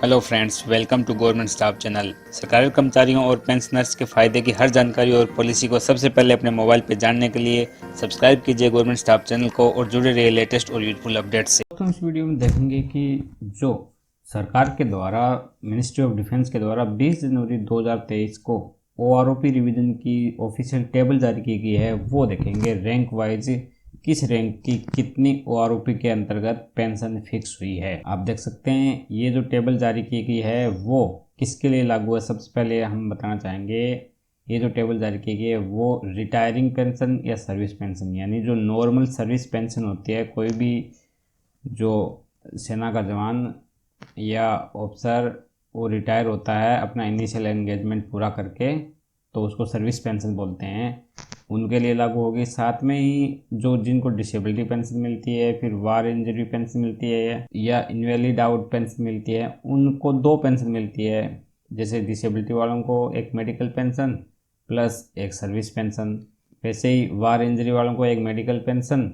Hello friends, welcome to government staff channel. सरकारी कर्मचारियों और पेंशनर्स के फायदे की हर जानकारी और पॉलिसी को सबसे पहले अपने मोबाइल पर जानने के लिए सब्सक्राइब कीजिए गवर्नमेंट स्टाफ चैनल को और जुड़े रहिए लेटेस्ट और यूजफुल अपडेट से। दोस्तों, इस वीडियो में देखेंगे कि जो सरकार के द्वारा मिनिस्ट्री ऑफ डिफेंस के द्वारा 20 जनवरी 2023 को OROP रिवीजन की ऑफिशियल टेबल जारी की गई है, वो देखेंगे रैंक वाइज किस रैंक की कितनी OROP के अंतर्गत पेंशन फिक्स हुई है। आप देख सकते हैं ये जो टेबल जारी की गई है वो किसके लिए लागू है। सबसे पहले हम बताना चाहेंगे ये जो टेबल जारी की गई है वो रिटायरिंग पेंशन या सर्विस पेंशन, यानी जो नॉर्मल सर्विस पेंशन होती है, कोई भी जो सेना का जवान या ऑफिसर वो रिटायर होता है अपना इनिशियल एंगेजमेंट पूरा करके, तो उसको सर्विस पेंशन बोलते हैं, उनके लिए लागू होगी। साथ में ही जो जिनको डिसेबिलिटी पेंशन मिलती है, फिर वार इंजरी पेंशन मिलती है या इनवैलिड आउट पेंशन मिलती है, उनको दो पेंशन मिलती है। जैसे डिसेबिलिटी वालों को एक मेडिकल पेंशन प्लस एक सर्विस पेंशन, वैसे ही वार इंजरी वालों को एक मेडिकल पेंशन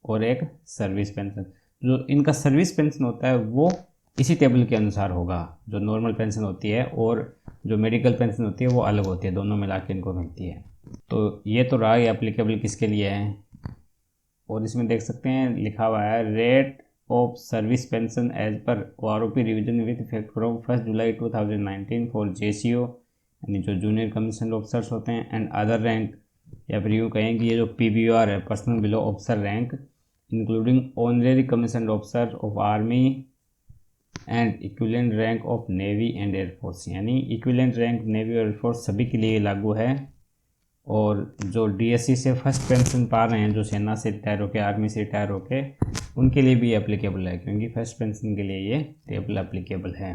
और एक सर्विस पेंशन। जो इनका सर्विस पेंशन होता है वो इसी टेबल के अनुसार होगा। जो नॉर्मल पेंशन होती है और जो मेडिकल पेंशन होती है वो अलग होती है, दोनों मिला के इनको मिलती है। तो ये तो रहा, ये एप्लीकेबल किसके लिए है। और इसमें देख सकते हैं लिखा हुआ है rate of service pension as per OROP revision with effect from 1 July 2019 for JCO, यानी जो जूनियर कमीशन ऑफिसर्स होते हैं, एंड अदर रैंक, या फिर यूँ कहें कि ये जो PBR है, personal below officer rank, including honorary commission officer of army and equivalent rank of navy and air force, यानी इक्विवेलेंट रैंक नेवी और एयरफोर्स सभी के लिए लागू है। और जो DSC से फर्स्ट पेंशन पा रहे हैं, जो सेना से रिटायर होकर, आर्मी से रिटायर होकर, उनके लिए भी एप्लीकेबल है, क्योंकि फर्स्ट पेंशन के लिए ये टेबल एप्लीकेबल है।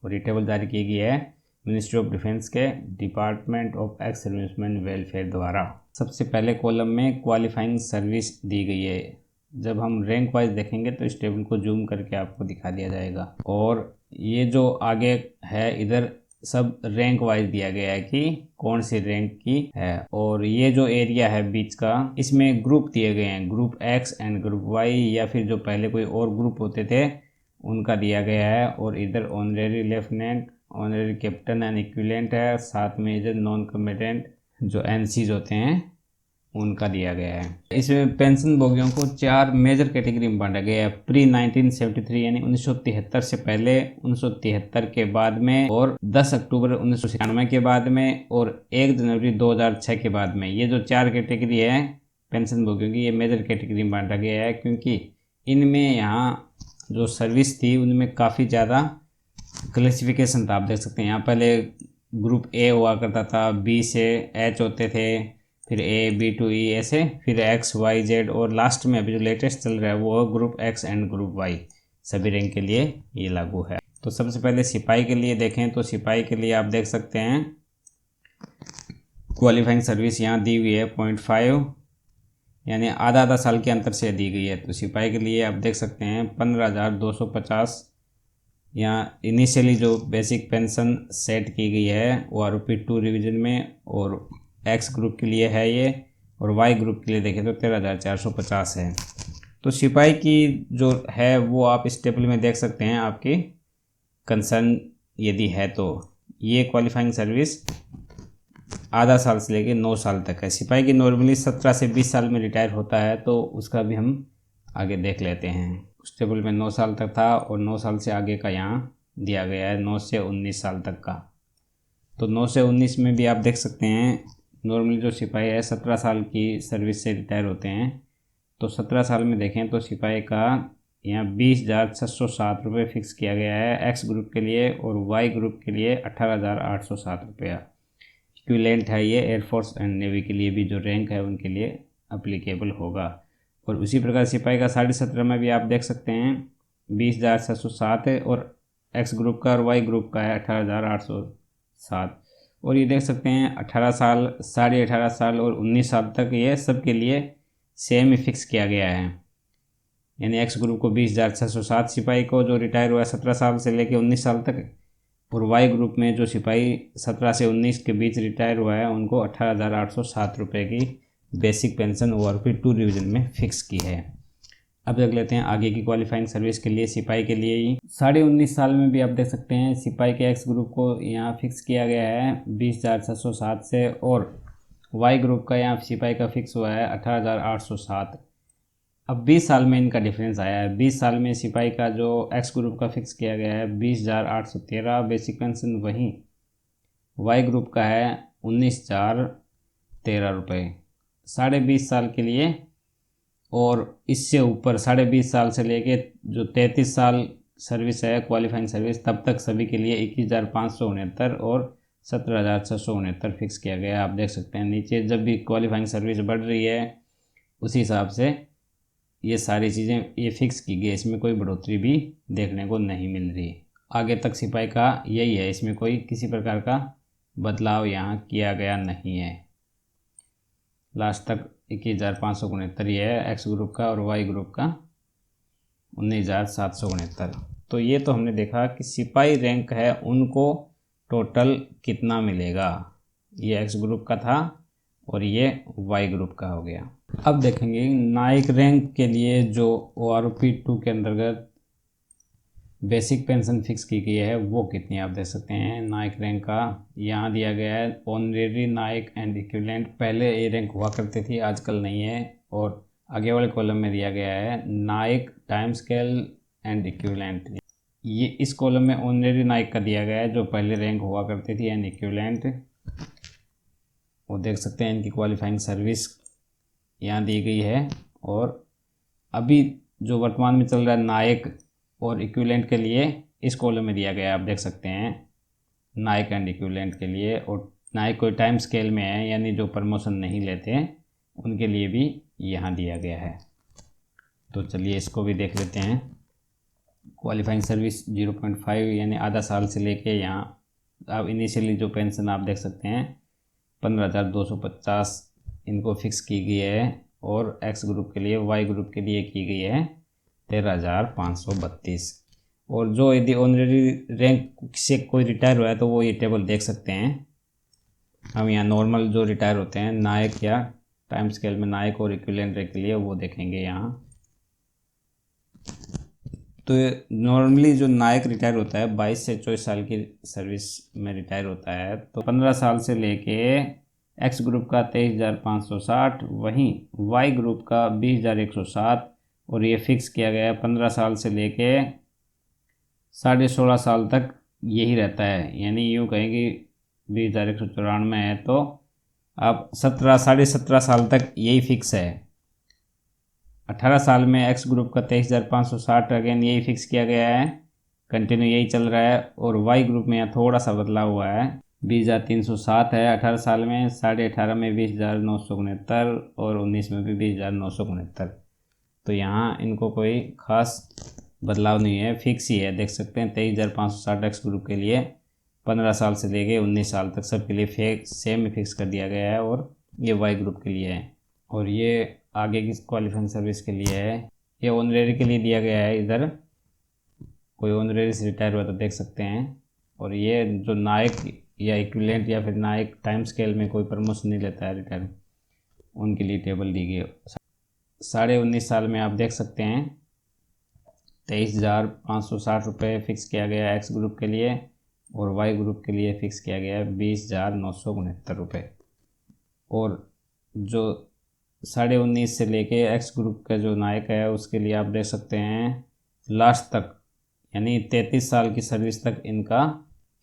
और ये टेबल जारी की गई है मिनिस्ट्री ऑफ डिफेंस के department of ex serviceman welfare द्वारा। सबसे पहले कॉलम में क्वालिफाइंग सर्विस दी गई है। जब हम रैंक वाइज देखेंगे तो इस टेबल को जूम करके आपको दिखा दिया जाएगा। और ये जो आगे है इधर सब रैंक वाइज दिया गया है कि कौन सी रैंक की है। और ये जो एरिया है बीच का, इसमें ग्रुप दिए गए हैं, group X and group Y, या फिर जो पहले कोई और ग्रुप होते थे उनका दिया गया है। और इधर honorary lieutenant, honorary captain and equivalent है। साथ में इधर नॉन कमेटेंट जो NCs होते हैं उनका दिया गया है। इसमें पेंशन भोगियों को 4 मेजर कैटेगरी में बांटा गया है। प्री 1973 यानी 1973 से पहले, 1973 के बाद में, और 10 अक्टूबर 1996 के बाद में, और 1 जनवरी 2006 के बाद में। ये जो 4 कैटेगरी है पेंशन भोगियों की, ये मेजर कैटेगरी में बांटा गया है, क्योंकि इनमें यहाँ जो सर्विस थी उनमें काफ़ी ज़्यादा क्लासिफिकेशन था। आप देख सकते हैं यहाँ पहले ग्रुप A हुआ करता था, B से H होते थे, फिर A, B to E ऐसे, फिर X, Y, Z, और लास्ट में अभी जो लेटेस्ट चल रहा है वो group X and group Y। सभी रैंक के लिए ये लागू है। तो सबसे पहले सिपाही के लिए देखें तो सिपाही के लिए आप देख सकते हैं क्वालिफाइंग सर्विस यहाँ दी हुई है 0.5, यानी आधा साल के अंतर से दी गई है। तो सिपाही के लिए आप देख सकते हैं 15,250 यहाँ इनिशियली जो बेसिक पेंशन सेट की गई है OROP 2 रिवीजन में, और X ग्रुप के लिए है ये, और Y ग्रुप के लिए देखें तो 13,450 है। तो सिपाही की जो है वो आप इस टेबल में देख सकते हैं, आपकी कंसर्न यदि है तो। ये क्वालिफाइंग सर्विस आधा साल से लेकर 9 साल तक है। सिपाही की नॉर्मली 17 से 20 साल में रिटायर होता है, तो उसका भी हम आगे देख लेते हैं। उस टेबल में 9 साल तक था, और 9 साल से आगे का यहाँ दिया गया है 9 से 19 साल तक का। तो 9 से 19 में भी आप देख सकते हैं नॉर्मली जो सिपाही है 17 साल की सर्विस से रिटायर होते हैं। तो 17 साल में देखें तो सिपाही का यहाँ 20,607 रुपये फिक्स किया गया है X ग्रुप के लिए, और Y ग्रुप के लिए 18,807 रुपया इक्विवेलेंट है। ये एयरफोर्स एंड नेवी के लिए भी जो रैंक है उनके लिए अप्लीकेबल होगा। और उसी प्रकार सिपाही का 17.5 में भी आप देख सकते हैं 20,607 है, और X ग्रुप का और Y ग्रुप का है 18,807। और ये देख सकते हैं 18 साल, 18.5 साल और 19 साल तक ये सब के लिए सेम ही फिक्स किया गया है। यानी X ग्रुप को 20,607 सिपाही को जो रिटायर हुआ है 17 साल से लेकर 19 साल तक, और Y ग्रुप में जो सिपाही 17 से 19 के बीच रिटायर हुआ है उनको 18,807 रुपये की बेसिक पेंशन OROP 2 रिवीजन में फिक्स की है। अब देख लेते हैं आगे की क्वालिफाइंग सर्विस के लिए सिपाही के लिए ही 19.5 साल में भी आप देख सकते हैं सिपाही के एक्स ग्रुप को यहाँ फिक्स किया गया है 20,607 से, और वाई ग्रुप का यहाँ सिपाही का फिक्स हुआ है 18,807। अब 20 साल में इनका डिफरेंस आया है। 20 साल में सिपाही का जो एक्स ग्रुप का फिक्स किया गया है 20,813 बेसिक पेंशन, वहीं वाई ग्रुप का है 19,013 रुपये 20.5 साल के लिए। और इससे ऊपर 20.5 साल से लेके जो 33 साल सर्विस है क्वालिफाइंग सर्विस, तब तक सभी के लिए 21,569 और 17,669 फिक्स किया गया है। आप देख सकते हैं नीचे जब भी क्वालिफाइंग सर्विस बढ़ रही है उसी हिसाब से ये सारी चीज़ें ये फिक्स की गई, इसमें कोई बढ़ोतरी भी देखने को नहीं मिल रही। आगे तक सिपाही का यही है, इसमें कोई किसी प्रकार का बदलाव यहाँ किया गया नहीं है। लास्ट तक 21,569 ये है एक्स ग्रुप का, और वाई ग्रुप का 19,769। तो ये तो हमने देखा कि सिपाही रैंक है उनको टोटल कितना मिलेगा, ये एक्स ग्रुप का था और ये वाई ग्रुप का हो गया। अब देखेंगे नाइक रैंक के लिए जो ORP 2 के अंतर्गत बेसिक पेंशन फिक्स की गई है वो कितनी आप देख सकते हैं। नाइक रैंक का यहाँ दिया गया है ऑनरेरी नाइक एंड इक्विवेलेंट, पहले ये रैंक हुआ करती थी आजकल नहीं है, और आगे वाले कॉलम में दिया गया है Naik time scale and equivalent. ये इस कॉलम में ऑनरेरी नाइक का दिया गया है जो पहले रैंक हुआ करती थी, एंड इक्विवेलेंट वो देख सकते हैं इनकी क्वालिफाइंग सर्विस यहाँ दी गई है। और अभी जो वर्तमान में चल रहा है नायक और इक्विवेलेंट के लिए इस कॉलम में दिया गया है, आप देख सकते हैं नायक एंड इक्विवेलेंट के लिए। और नायक कोई टाइम स्केल में है यानी जो प्रमोशन नहीं लेते हैं उनके लिए भी यहाँ दिया गया है। तो चलिए इसको भी देख लेते हैं। क्वालिफाइंग सर्विस 0.5 यानी आधा साल से लेके यहाँ अब इनिशियली जो पेंशन आप देख सकते हैं 15,250 इनको फिक्स की गई है, और एक्स ग्रुप के लिए वाई ग्रुप के लिए की गई है 13,532। और जो यदि ऑनरेरी रैंक से कोई रिटायर हुआ है तो वो ये टेबल देख सकते हैं। हम यहाँ नॉर्मल जो रिटायर होते हैं नायक या टाइम स्केल में नायक और इक्विवेलेंट रैंक के लिए वो देखेंगे यहाँ। तो नॉर्मली जो नायक रिटायर होता है 22 से 24 साल की सर्विस में रिटायर होता है, तो 15 साल से लेके एक्स ग्रुप का 23,560, वहीं वाई ग्रुप का 20,107, और ये फिक्स किया गया है 15 साल से लेके 16.5 साल तक यही रहता है। यानी यूँ कहेंगे 20,194 है तो अब 17.5 साल तक यही फिक्स है। 18 साल में एक्स ग्रुप का 23,560 अगेन यही फिक्स किया गया है, कंटिन्यू यही चल रहा है। और वाई ग्रुप में यहाँ थोड़ा सा बदलाव हुआ है, 20,307 है 18 साल में, 18.5 में 20,969 और 19 में भी 20,969। तो यहाँ इनको कोई खास बदलाव नहीं है, फिक्स ही है। देख सकते हैं 23,560 एक्स ग्रुप के लिए 15 साल से लेके 19 साल तक सबके लिए सेम ही फिक्स कर दिया गया है, और ये वाई ग्रुप के लिए है। और ये आगे की क्वालिफाइंग सर्विस के लिए है, ये ऑनरेरी के लिए दिया गया है। इधर कोई ऑनरेरी से रिटायर हुआ तो देख सकते हैं। और ये जो नायक या इक्विवेलेंट या फिर नायक टाइम स्केल में कोई प्रमोशन नहीं लेता है रिटायर, उनके लिए टेबल दी गई। 19.5 साल में आप देख सकते हैं 23,560 रुपये फिक्स किया गया है एक्स ग्रुप के लिए, और वाई ग्रुप के लिए फिक्स किया गया है 20,969 रुपये। और जो 19.5 से लेके एक्स ग्रुप का जो नायक है उसके लिए आप देख सकते हैं लास्ट तक यानी 33 साल की सर्विस तक इनका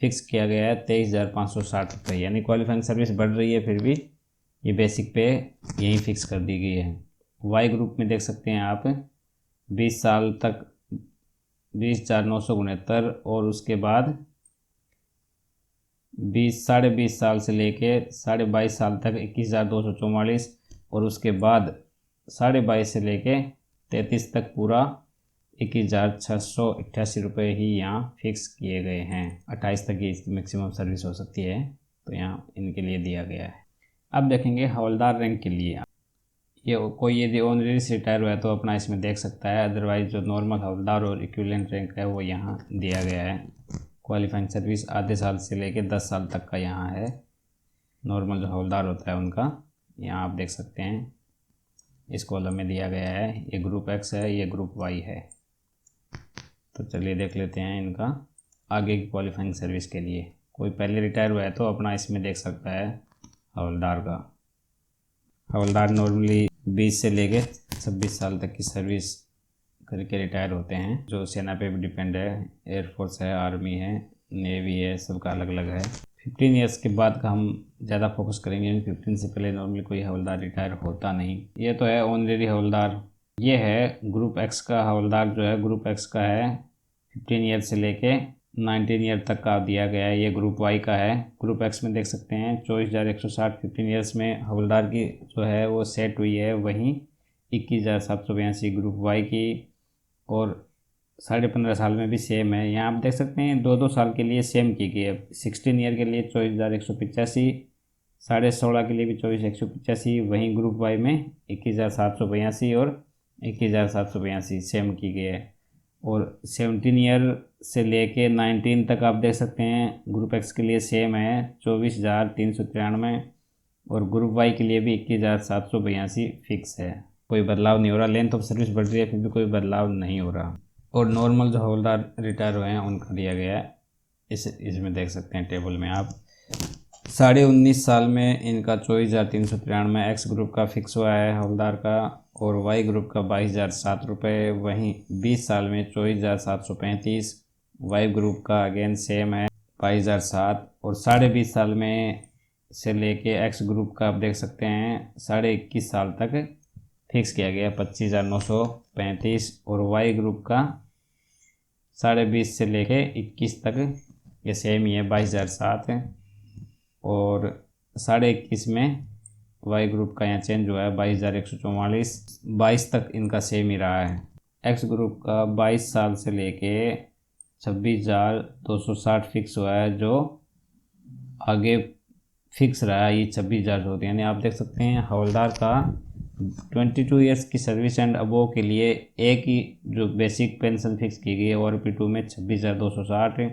फिक्स किया गया है 23,560 रुपये। यानी क्वालिफाइंग सर्विस बढ़ रही है फिर भी ये बेसिक पे यहीं फिक्स कर दी गई है। वाई ग्रुप में देख सकते हैं आप 20 साल तक 20,969, और उसके बाद 20 साल से लेके 22.5 साल तक 21,244, और उसके बाद 22.5 से लेके 33 तक पूरा 21,688 रुपये ही यहाँ फिक्स किए गए हैं। 28 तक की मैक्सिमम सर्विस हो सकती है, तो यहाँ इनके लिए दिया गया है। अब देखेंगे हवलदार रैंक के लिए। ये कोई यदि ऑनरेरी से रिटायर हुआ है तो अपना इसमें देख सकता है, अदरवाइज जो नॉर्मल हवलदार और इक्विवेलेंट रैंक है वो यहाँ दिया गया है। क्वालिफाइंग सर्विस आधे साल से लेके 10 साल तक का यहाँ है। नॉर्मल जो हवलदार होता है उनका यहाँ आप देख सकते हैं। इस कॉलम में दिया गया है। ये ग्रुप एक्स है, ये ग्रुप वाई है। तो चलिए देख लेते हैं इनका आगे की क्वालिफाइंग सर्विस के लिए। कोई पहले रिटायर हुआ है तो अपना इसमें देख सकता है हवलदार का। हवलदार नॉर्मली 20 से लेके 26 साल तक की सर्विस करके रिटायर होते हैं, जो सेना पे भी डिपेंड है। एयरफोर्स है, आर्मी है, नेवी है, सबका अलग अलग है। 15 ईयर्स के बाद का हम ज़्यादा फोकस करेंगे। 15 से पहले नॉर्मली कोई हवलदार रिटायर होता नहीं। ये तो है ऑनरेरी हवलदार। ये है ग्रुप एक्स का हवलदार, जो है ग्रुप एक्स का है 15 ईयर से लेके 19 ईयर तक का दिया गया है। ये ग्रुप वाई का है। ग्रुप एक्स में देख सकते हैं 24,160 15 ईयर्स में हवलदार की जो है वो सेट हुई है। वहीं 21,782 ग्रुप वाई की, और 15.5 साल में भी सेम है। यहाँ आप देख सकते हैं 2-2 साल के लिए सेम की गई है। 16 ईयर के लिए 24,185, 16.5 के लिए भी 24,185, वहीं ग्रुप वाई में 21,782 और 21,782 सेम की गई है। और 17 ईयर से लेके 19 तक आप देख सकते हैं ग्रुप एक्स के लिए सेम है 24,393, और ग्रुप वाई के लिए भी 21,782 फिक्स है। कोई बदलाव नहीं हो रहा। लेंथ ऑफ सर्विस बढ़ रही है, फिर भी कोई बदलाव नहीं हो रहा। और नॉर्मल जो हवलदार रिटायर हुए हैं उनका दिया गया है। इसमें देख सकते हैं टेबल में आप 19.5 साल में इनका 24,393 एक्स ग्रुप का फिक्स हुआ है हवलदार का, और वाई ग्रुप का 22,007 रुपये। वहीं 20 साल में 24,735 वाई ग्रुप का अगेन सेम है 22,007, और 20.5 साल में से लेके एक्स ग्रुप का आप देख सकते हैं 21.5 साल तक फिक्स किया गया 25,935, और वाई ग्रुप का 20.5 से लेके 21 तक ये सेम ही है 22,007, और 21.5 में वाई ग्रुप का यहाँ चेंज हुआ है 22,144। 22 तक इनका सेम ही रहा है। एक्स ग्रुप का 22 साल से लेके 26,260 फिक्स हुआ है, जो आगे फिक्स रहा है ये 26,000 होते हैं। यानी आप देख सकते हैं हवलदार का 22 ईयर्स की सर्विस एंड अबोव के लिए एक ही जो बेसिक पेंशन फिक्स की गई है ORP2 में 26,260।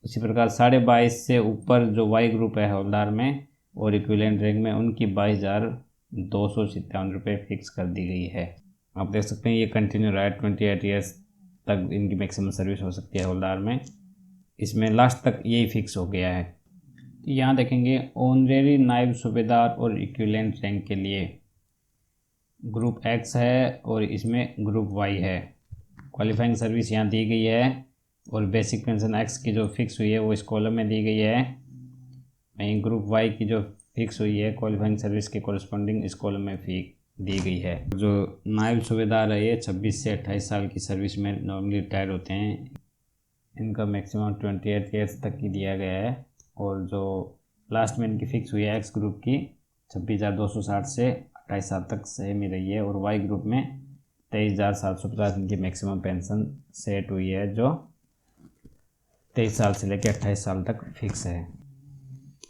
इसी प्रकार 22.5 से ऊपर जो वाई ग्रुप है हवलदार में और इक्विवेलेंट रैंक में, उनकी 22,257 रुपये फिक्स कर दी गई है। आप देख सकते हैं ये कंटिन्यू रहा है 28 ईयर्स तक इनकी मैक्सिमम सर्विस हो सकती है हवलदार में। इसमें लास्ट तक यही फिक्स हो गया है। यहाँ देखेंगे ऑनरेरी नायब सूबेदार और इक्विवेलेंट रैंक के लिए ग्रुप एक्स है और इसमें ग्रुप वाई है। क्वालिफाइंग सर्विस यहाँ दी गई है, और बेसिक पेंशन एक्स की जो फिक्स हुई है वो इस कॉलम में दी गई है। वहीं ग्रुप वाई की जो फिक्स हुई है क्वालिफाइंग सर्विस के कॉरस्पॉन्डिंग इस कॉलम में दी गई है। जो नायब सूबेदार है ये 26 से 28 साल की सर्विस में नॉर्मली रिटायर होते हैं। इनका मैक्सिमम 28 ईयर्स तक की दिया गया है, और जो लास्ट में इनकी फिक्स हुई है एक्स ग्रुप की 26,260 से 28 साल तक सेम ही रही है, और वाई ग्रुप में 23,750 इनकी मैक्सिमम पेंशन सेट हुई है, जो 23 साल से लेकर 28 साल तक फिक्स है।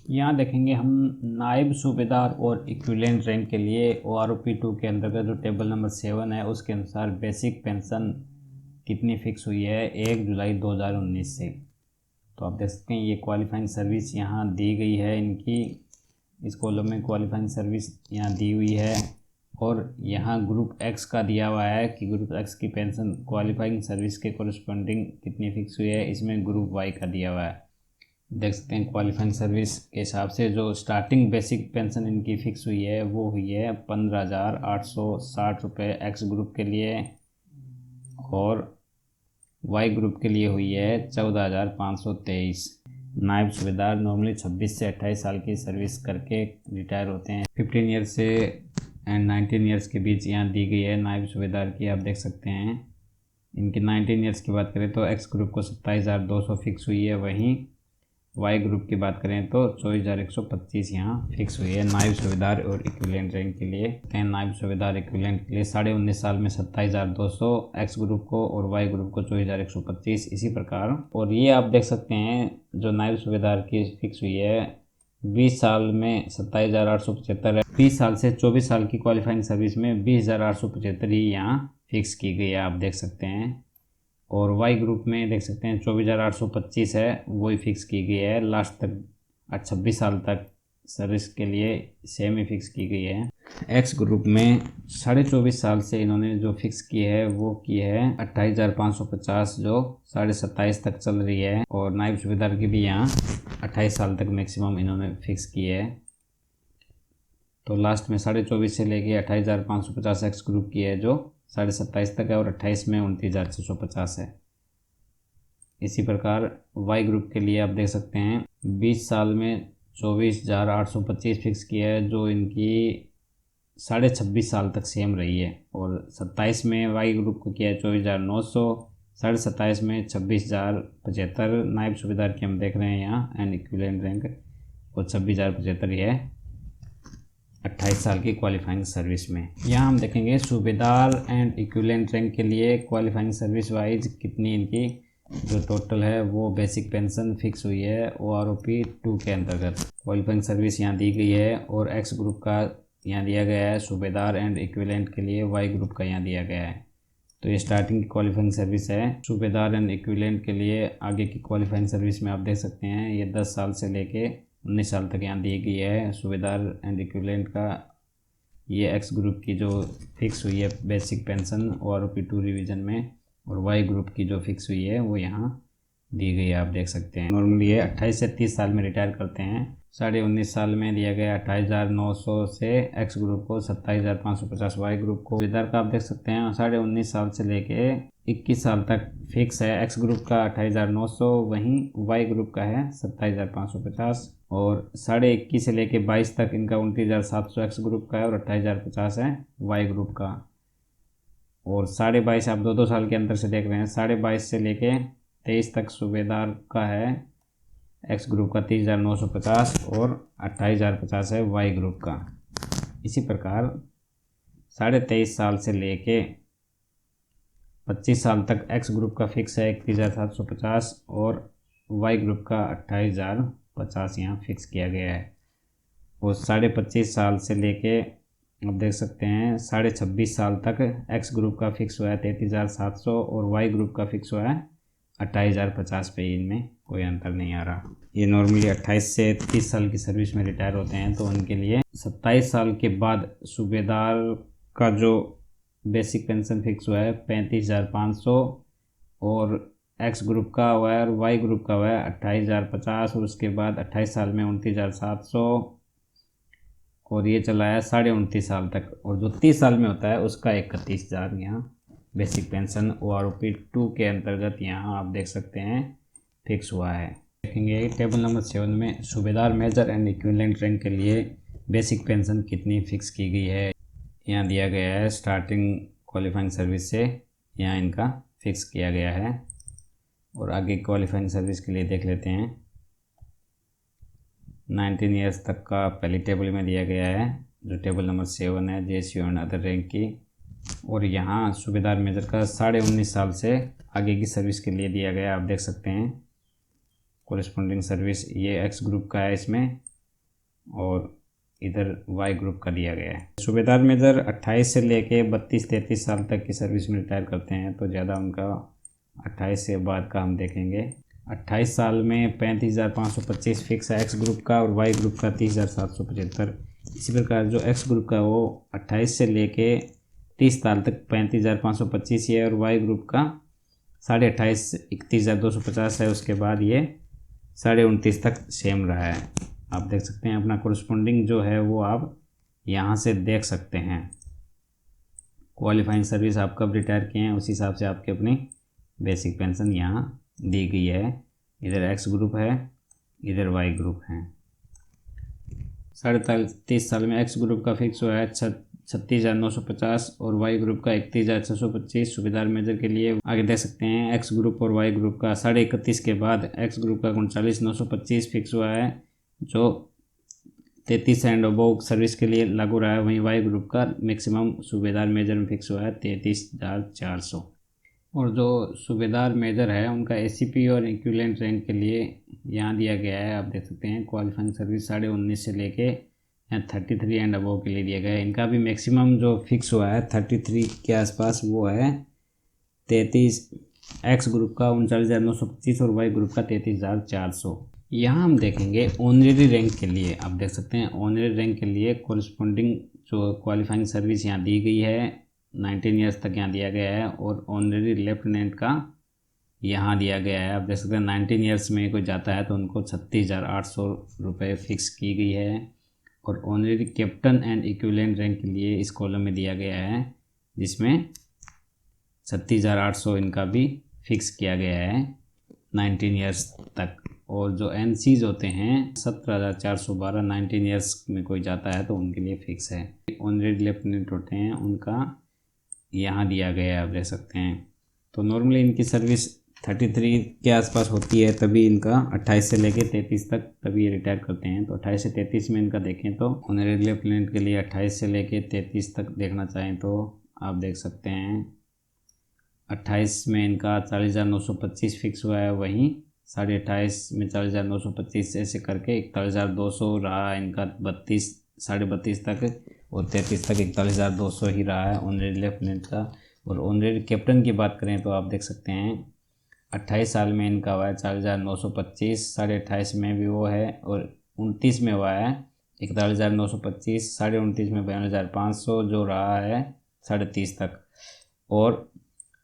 यहाँ देखेंगे हम नायब सूबेदार और इक्विवेलेंट रैंक के लिए ORP2 के अंतर्गत जो टेबल नंबर 7 है उसके अनुसार बेसिक पेंशन कितनी फिक्स हुई है 1 जुलाई 2019 से। तो आप देख सकते हैं ये क्वालिफाइंग सर्विस यहाँ दी गई है इनकी। इस कॉलम में क्वालिफाइंग सर्विस यहाँ दी हुई है, और यहाँ ग्रुप एक्स का दिया हुआ है कि ग्रुप एक्स की पेंशन क्वालिफाइंग सर्विस के कॉरस्पॉन्डिंग कितनी फिक्स हुई है। इसमें ग्रुप वाई का दिया हुआ है। देख सकते हैं क्वालिफाइंग सर्विस के हिसाब से जो स्टार्टिंग बेसिक पेंशन इनकी फिक्स हुई है वो हुई है 15,860 रुपये एक्स ग्रुप के लिए, और वाई ग्रुप के लिए हुई है 14,523। नायब सूबेदार नॉर्मली 26 से 28 साल की सर्विस करके रिटायर होते हैं। 15 ईयर से एंड 19 ईयर्स के बीच यहाँ दी गई है नायब सूबेदार की। आप देख सकते हैं इनकी 19 ईयर्स की बात करें तो एक्स ग्रुप को 27,200 फिक्स हुई है, वहीं वाई ग्रुप की बात करें तो 24,125 यहाँ फिक्स हुई है नायब सूबेदार और इक्विवेलेंट रैंक के लिए। नायब सूबेदार इक्विवेलेंट के लिए 19.5 साल में 27,200 एक्स ग्रुप को, और वाई ग्रुप को 24,125 इसी प्रकार। और ये आप देख सकते हैं जो नायब सूबेदार की फिक्स हुई है 20 साल में 27,875 है। 20 साल से 24 साल की क्वालिफाइंग सर्विस में 20,875 ही यहाँ फिक्स की गई है, आप देख सकते हैं। और वाई ग्रुप में देख सकते हैं 24,825 है, वही फिक्स की गई है लास्ट तक 26 साल तक सर्विस के लिए सेम ही फिक्स की गई है। एक्स ग्रुप में 24.5 साल से इन्होंने जो फिक्स की है वो की है 28,550, जो 27.5 तक चल रही है। और नायब सूबेदार की भी यहाँ 28 साल तक मैक्सिमम इन्होंने फिक्स की है। तो लास्ट में 24.5 से लेके 28,550 एक्स ग्रुप की है, जो 27.5 तक है, और 28 में 29,650 है। इसी प्रकार वाई ग्रुप के लिए आप देख सकते हैं 20 साल में 24,825 फिक्स किया है, जो इनकी 26.5 साल तक सेम रही है। और 27 में वाई ग्रुप को किया है 24,900, 27.5 में 26,075 नायब सूबेदार की हम देख रहे हैं यहाँ एंड इक्विवेलेंट रैंक, और 26,075 ही है 28 साल की क्वालिफाइंग सर्विस में। यहाँ हम देखेंगे सूबेदार एंड इक्विवेलेंट रैंक के लिए क्वालिफाइंग सर्विस वाइज कितनी इनकी जो टोटल है वो बेसिक पेंशन फिक्स हुई है OROP 2 के अंतर्गत। क्वालिफाइंग सर्विस यहाँ दी गई है, और एक्स ग्रुप का यहाँ दिया गया है, सूबेदार एंड इक्विवेलेंट के लिए वाई ग्रुप का यहाँ दिया गया है। तो ये स्टार्टिंग की क्वालिफाइंग सर्विस है। सूबेदार एंड इक्विवेलेंट के लिए आगे की क्वालिफाइंग सर्विस में आप देख सकते हैं ये 10 साल से लेके 19 साल तक यहाँ दी गई है। सूबेदार एंड इक्विवेलेंट का ये एक्स ग्रुप की जो फिक्स हुई है बेसिक पेंशन OROP 2 रिवीजन में, और वाई ग्रुप की जो फिक्स हुई है वो यहाँ दी गई है, आप देख सकते हैं। नॉर्मली ये 28 से 30 साल में रिटायर करते हैं। 19.5 साल में दिया गया 28,900 से एक्स ग्रुप को, 27,550 वाई ग्रुप को। इधर का आप देख सकते हैं 19.5 साल से लेके 21 साल तक फिक्स है एक्स ग्रुप का 28,900, वहीं वाई ग्रुप का है 27,550। और 21.5 से लेके 22 तक इनका 29,700 एक्स ग्रुप का है, और 28,050 है वाई ग्रुप का। और 22.5 आप 2 साल के अंतर से देख रहे हैं, 22.5 से लेके 23 तक सूबेदार का है एक्स ग्रुप का 30,950, और 28,050 है वाई ग्रुप का। इसी प्रकार 23.5 साल से लेके 25 साल तक एक्स ग्रुप का फिक्स है 31,750, और वाई ग्रुप का 28,050 यहाँ फिक्स किया गया है। और 25.5 साल से लेके आप देख सकते हैं 26.5 साल तक एक्स ग्रुप का फिक्स हुआ है 33,700, और वाई ग्रुप का फिक्स हुआ है 28,050 पे। इनमें कोई अंतर नहीं आ रहा। ये नॉर्मली 28 से 30 साल की सर्विस में रिटायर होते हैं, तो उनके लिए 27 साल के बाद सूबेदार का जो बेसिक पेंशन फिक्स हुआ है 35,500, और एक्स ग्रुप का हुआ है, और वाई ग्रुप का हुआ है 28,050, और उसके बाद 28 साल में 29,700, और ये चला है 29.5 साल तक। और जो 30 साल में होता है उसका 31,000 यहाँ बेसिक पेंशन OROP 2 के अंतर्गत यहाँ आप देख सकते हैं फिक्स हुआ है। देखेंगे टेबल नंबर 7 में सूबेदार मेजर एंड इक्विवेलेंट रैंक के लिए बेसिक पेंशन कितनी फिक्स की गई है। यहाँ दिया गया है स्टार्टिंग क्वालिफाइंग सर्विस से यहाँ इनका फिक्स किया गया है। और आगे क्वालिफाइंग सर्विस के लिए देख लेते हैं। 19 ईयर्स तक का पहली टेबल में दिया गया है, जो टेबल नंबर 7 है JSU एंड अदर रैंक की। और यहाँ सूबेदार मेजर का 19.5 साल से आगे की सर्विस के लिए दिया गया, आप देख सकते हैं। कोरिस्पोंडिंग सर्विस ये एक्स ग्रुप का है इसमें, और इधर वाई ग्रुप का दिया गया है। सूबेदार मेजर 28 से लेके 32-33 साल तक की सर्विस में रिटायर करते हैं, तो ज़्यादा उनका 28 से बाद का हम देखेंगे। 28 साल में 35,525 फिक्स है एक्स ग्रुप का, और वाई ग्रुप का 30,775। इसी प्रकार जो एक्स ग्रुप का वो 28 से लेके 30 साल तक 35,525 है, और वाई ग्रुप का 28.5 31,250 है। उसके बाद ये 29.5 तक सेम रहा है, आप देख सकते हैं। अपना कोरिस्पोंडिंग जो है वो आप यहाँ से देख सकते हैं। क्वालिफाइंग सर्विस आप कब रिटायर किए हैं उस हिसाब से आपकी अपनी बेसिक पेंशन यहाँ दी गई है। इधर एक्स ग्रुप है, इधर वाई ग्रुप है। 30 साल में एक्स ग्रुप का फिक्स हुआ है 36,950, और वाई ग्रुप का 31,625 सूबेदार मेजर के लिए। आगे देख सकते हैं एक्स ग्रुप और वाई ग्रुप का 31.5 के बाद एक्स ग्रुप का 39,925 फिक्स हुआ है, जो 33 एंड अबोव सर्विस के लिए लागू रहा है। वहीं वाई ग्रुप का मैक्सिमम सूबेदार मेजर में फिक्स हुआ है 33,400। और जो सूबेदार मेजर है उनका ACP और इक्विवेलेंट रैंक के लिए यहाँ दिया गया है, आप देख सकते हैं। क्वालिफाइंग सर्विस 19.5 से लेके यहाँ 33 एंड अबोव के लिए दिया गया है। इनका भी मैक्सिमम जो फिक्स हुआ है 33 के आसपास वो है 33, एक्स ग्रुप का 39,925 और वाई ग्रुप का 33,400। यहाँ हम देखेंगे ऑनरेरी रैंक के लिए, आप देख सकते हैं ऑनरेरी रैंक के लिए कोरिस्पोंडिंग जो क्वालिफाइंग सर्विस यहाँ दी गई है 19 ईयर्स तक यहाँ दिया गया है, और ऑनरेरी लेफ्टिनेंट का यहाँ दिया गया है। आप देख सकते हैं 19 ईयर्स में कोई जाता है तो उनको 36,800 रुपये फिक्स की गई है। और honorary captain and equivalent rank के लिए इस कॉलम में दिया गया है, जिसमें 36,800 इनका भी फिक्स किया गया है 19 ईयर्स तक। और जो एनसीज होते हैं 17,412 19 ईयर्स में कोई जाता है तो उनके लिए फिक्स है। ऑनरेरी लेफ्टिनेंट होते हैं उनका यहाँ दिया गया है, आप देख सकते हैं। तो नॉर्मली इनकी सर्विस 33 के आसपास होती है, तभी इनका 28 से लेके 33 तक तभी ये रिटायर करते हैं। तो 28 से 33 में इनका देखें तो ऑनरेरी लेफ्टिनेंट के लिए 28 से लेके 33 तक देखना चाहें तो आप देख सकते हैं 28 में इनका 40,925 फिक्स हुआ है, वहीं 28.5 में 40,925 ऐसे करके 41,200 रहा इनका 32 तक, और 33 तक 41,200 ही रहा है ऑनरेरी लेफ्टिनेंट का। और ऑनरेरी कैप्टन की बात करें तो आप देख सकते हैं 28 साल में इनका हुआ है 40,925, 28.5 में भी वो है, और 29 में हुआ है 41,925, 29.5 में 52,500 जो रहा है 30 तक। और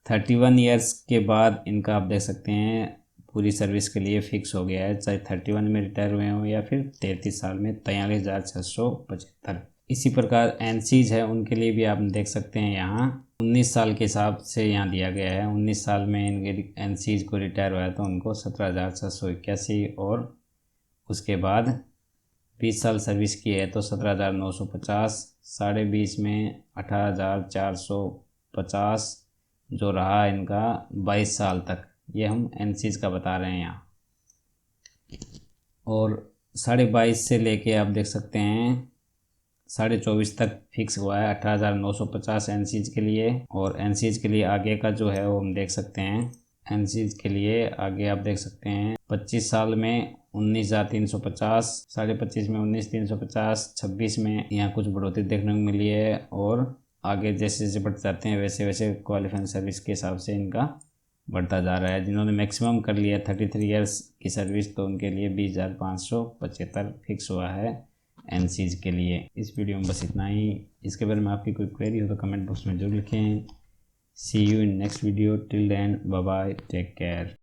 31 ईयर्स के बाद इनका आप देख सकते हैं पूरी सर्विस के लिए फिक्स हो गया है, चाहे 31 में रिटायर हुए हों या फिर 33 साल में 43,675। इसी प्रकार एनसीज है उनके लिए भी आप देख सकते हैं यहाँ 19 साल के हिसाब से यहाँ दिया गया है। 19 साल में इनके एनसीज को रिटायर हुआ है तो उनको 17,681, और उसके बाद 20 साल सर्विस की है तो 17,950, 20.5 में 18,450 जो रहा इनका 22 साल तक। ये हम एनसीज का बता रहे हैं यहाँ। और 22.5 से लेके आप देख सकते हैं 24.5 तक फिक्स हुआ है 18,950 एनसीज के लिए। और एनसीज के लिए आगे का जो है वो हम देख सकते हैं, एनसीज के लिए आगे आप देख सकते हैं 25 साल में 19,350, 25.5 में 19,350, 26 में यहाँ कुछ बढ़ोतरी देखने को मिली है, और आगे जैसे जैसे बढ़ते जाते हैं वैसे वैसे क्वालिफाइंग सर्विस के हिसाब से इनका बढ़ता जा रहा है। जिन्होंने मैक्सिमम कर लिया 33 ईयर्स की सर्विस तो उनके लिए 20,575 फिक्स हुआ है एनसीज के लिए। इस वीडियो में बस इतना ही। इसके बारे में आपकी कोई क्वेरी हो तो कमेंट बॉक्स में जरूर लिखें। See you in next video, till then bye bye, take care.